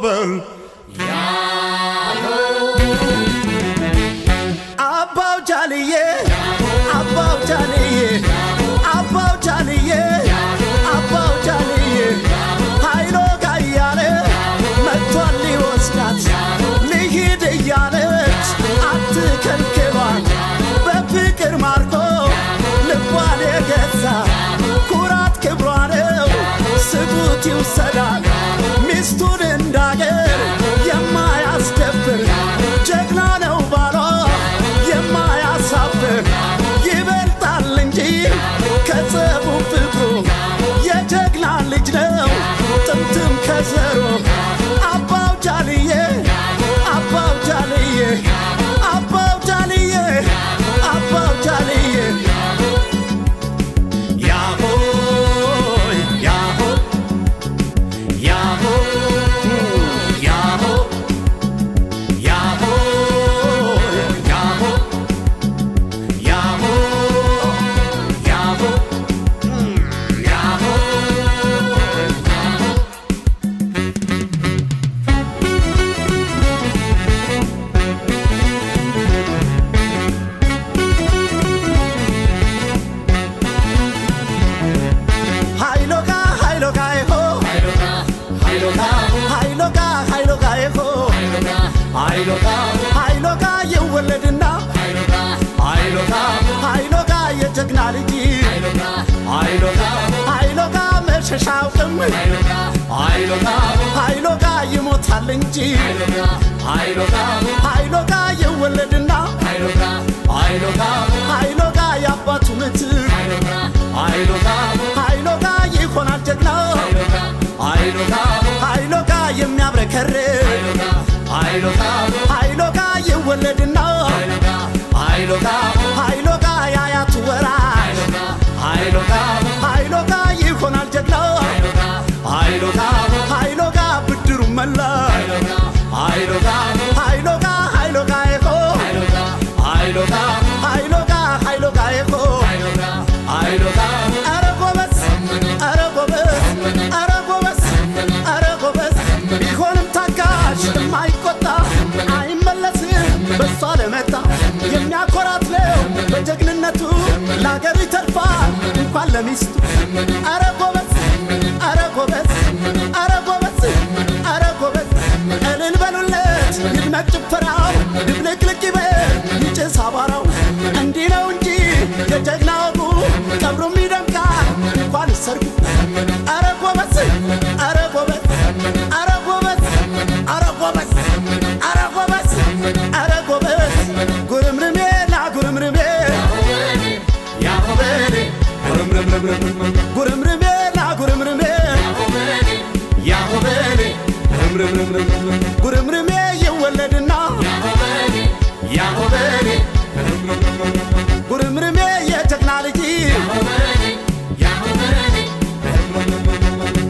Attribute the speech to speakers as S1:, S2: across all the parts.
S1: በል አባው ጃልዬ አባው ጃልዬ አባው ጃልዬ አባው ጃልዬ ኃይሎ ጋያለ መጥቷል ሊወስዳት ልሂድ እያለች አትከልክሏት በፍቅር ማርኮ ልቧን የገዛ ኩራት ክብሯ ነው ስጡት ይውሰዳል ሚስቱን እንዳገር የማያስደፍር ጀግና ነው ባሏ የማያሳፍር ይበልጣል እንጂ ከጸቡ ፍቅሩ የጀግና ልጅ ነው ጥምጥም ከዘሮ አባው ጃልዬ አባው ጃልዬ አባው ጃልዬ አባው ጃልዬ ኃይሎጋ የወለድና ኃይሎጋ የጀግና ልጅ ኃይሎጋ መሸሻውቅም ኃይሎጋ ይሞታል እንጂ ኃይሎጋ የወለድና ኃይሎጋ የአባቱ ምትክ ኃይሎጋ ይሆናል ጀግና ኃይሎጋ የሚያብረከርክ ኃይሎጋ ይወለድና ኃይሎጋ ያያቱ ወራሽ ኃይሎጋ ይሆናል ጀግና ኃይሎጋ ብድሩ መላሽ ኃይሎጋ ይሆ ኃይሎጋ ይሆ ኧረ ጎበዝ ኧረ ጎበዝ ኧረ ጎበዝ ኧረ ጎበዝ ቢሆንም ታጋሽ የማይቆጣ አይመለስም በሷ ለመጣ የሚያኮራት ነው በጀግንነቱ ለአገሩ ይተርፋል እንኳን ለሚስቱ ኧረ ጎበዝ ኧረ ጎበዝ ኧረ ጎበዝ ኧረ ጎበዝ እልል በሉለት ይድመቅ ጭፈራው ድብልቅልቅ ይበል ይጭስ አቧራው እንዲህ ነው እንጂ የጀግና ወጉ ቀብሩም ይደምቃል እንኳን ሰርጉ ኧረ ጎበዝ ኧረ ጎበዝ ኧረ ጎበዝ ኧረ ጎበዝ ኧረ ጎበዝ ኧረ ጎበዝ ጉርምርሜ ና ጉርምርሜ ጉርምርሜ ና ጉርምርሜ ጉርምርሜ ይወለድና ጉርምርሜ የጀግና ልጅ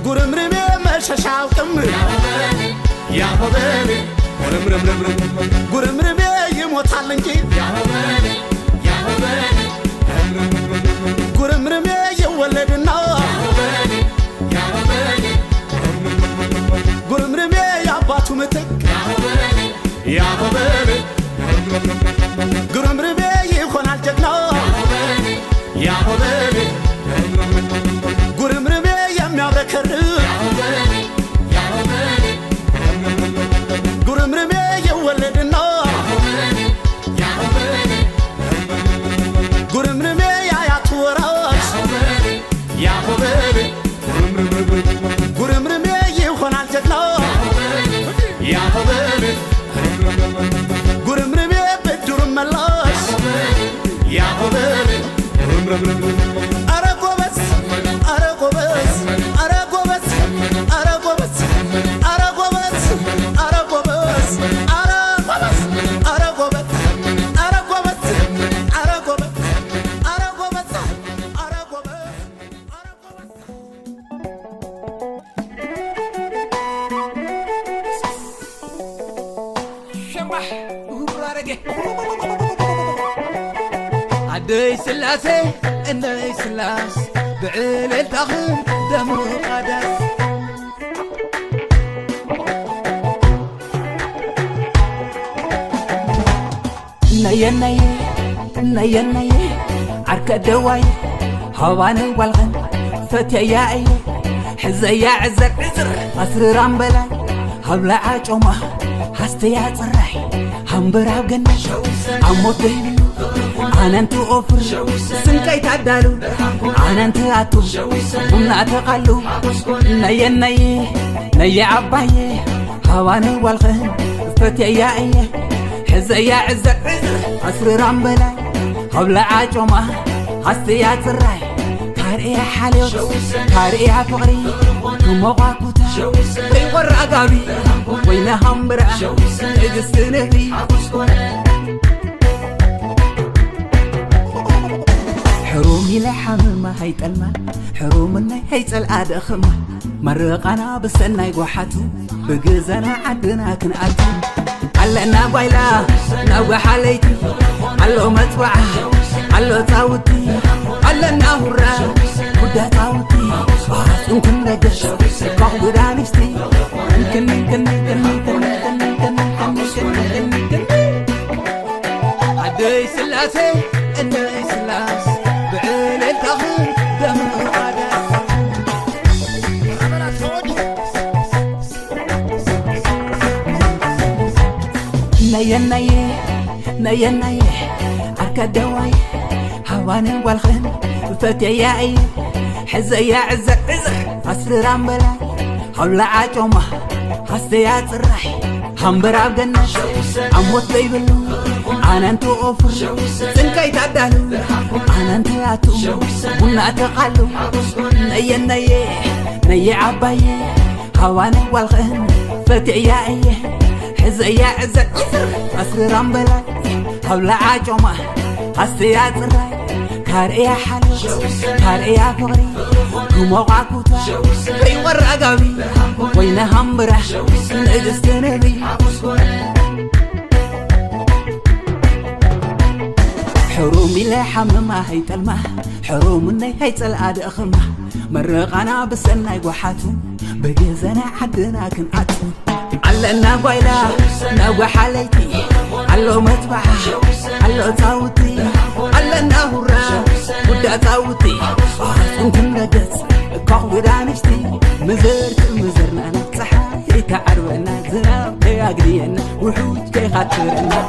S1: ጉርምርሜ መሸሻውቅም ጉርምርሜ ይሞታል እንጂ ጉርምርሜ ይወለድና ጉርምርሜ የአባቱ ምትክ ጉርምርሜ ይሆናል ጀግና ጉርምርሜ የሚያብረከርክ ጉርምርሜ ይወለድና ጉርምርሜ ያያቱ ወራሽ ጉርምርሜ ይሆናል ጀግና ጉርምርሜ ብድሩን መላሽ ኧረ ጎበዝ ኧረ ጎበዝ ኧረ ጎበዝ ኧረ ጎበዝ ኧረ ጎበዝ ኧረ ጎበዝ ኧረ ጎበዝ ኧረ ጎበዝ ኧረ ጎበዝ ኧረ ጎበዝ ኧረ ጎበዝ ኧረ ጎበዝ ሸማህ ሁራረገ عدي سلاسي اني سلاس بعيل الدخل دم قدس ناي عركة دواي هواني والغن فتياي حزيا عزر أسر رامبلا هبلا عجومة هستيا صراحي همبرا بجنة عموت بيبلو أنا انتو أوفر سنكي تعدالو أنا انتو أتو ومنا تقالو ناي عباي هواني والغن فتياي حزيا عزر أسر رامبلا هبلا عجومة هستيا صراحي كارئي حاليوت كارئي فقري كموقاكوتا بيقر أقابي وين همبرا اجستنبي حرومي لحم ما هيتلما حرومني هيتل أدخما مرقنا بسناي قوحاتو بجزنا عدنا كنقاتو علنا بايلا ناوي حاليتي علو متوعة علو تاوتي علنا هرا ودا تاوتي يمكن نجش كاخد دانستي يمكن عدي سلاسي إني سلاس بعين التغيير دم العادة ناي عركة دواي هواني والغن فتياي حزيا عزر أسر رامبلا هولا عجومة هستيا صراحي همبرا بجنة عموت بيبلو أنا انتو أوفر سنكي تعدالو أنا انتو أتو ومنا تقالو ناي عباي هواني والغن فتياي حزيا عزر أسر رامبلا هولا عجومة هستيا صراحي كارئي حاليوت كارئي فقري كموقاكوتا بيقر أقابي وين همبرا اجستنبي حرومي لحم ما هيتلما حرومني هيتل أدخما مرقنا بسناي قوحاتو بجزنا عدنا كنقاتو علنا بايلا ناوي حاليتي علو متبعة علو تاوتي علنا هرا ودا تاوتي يمكن نجس كاخد دانستي مزرنا أنا صحاي تعرفنا زناب كي أقرينا وحوج كي خاطرنا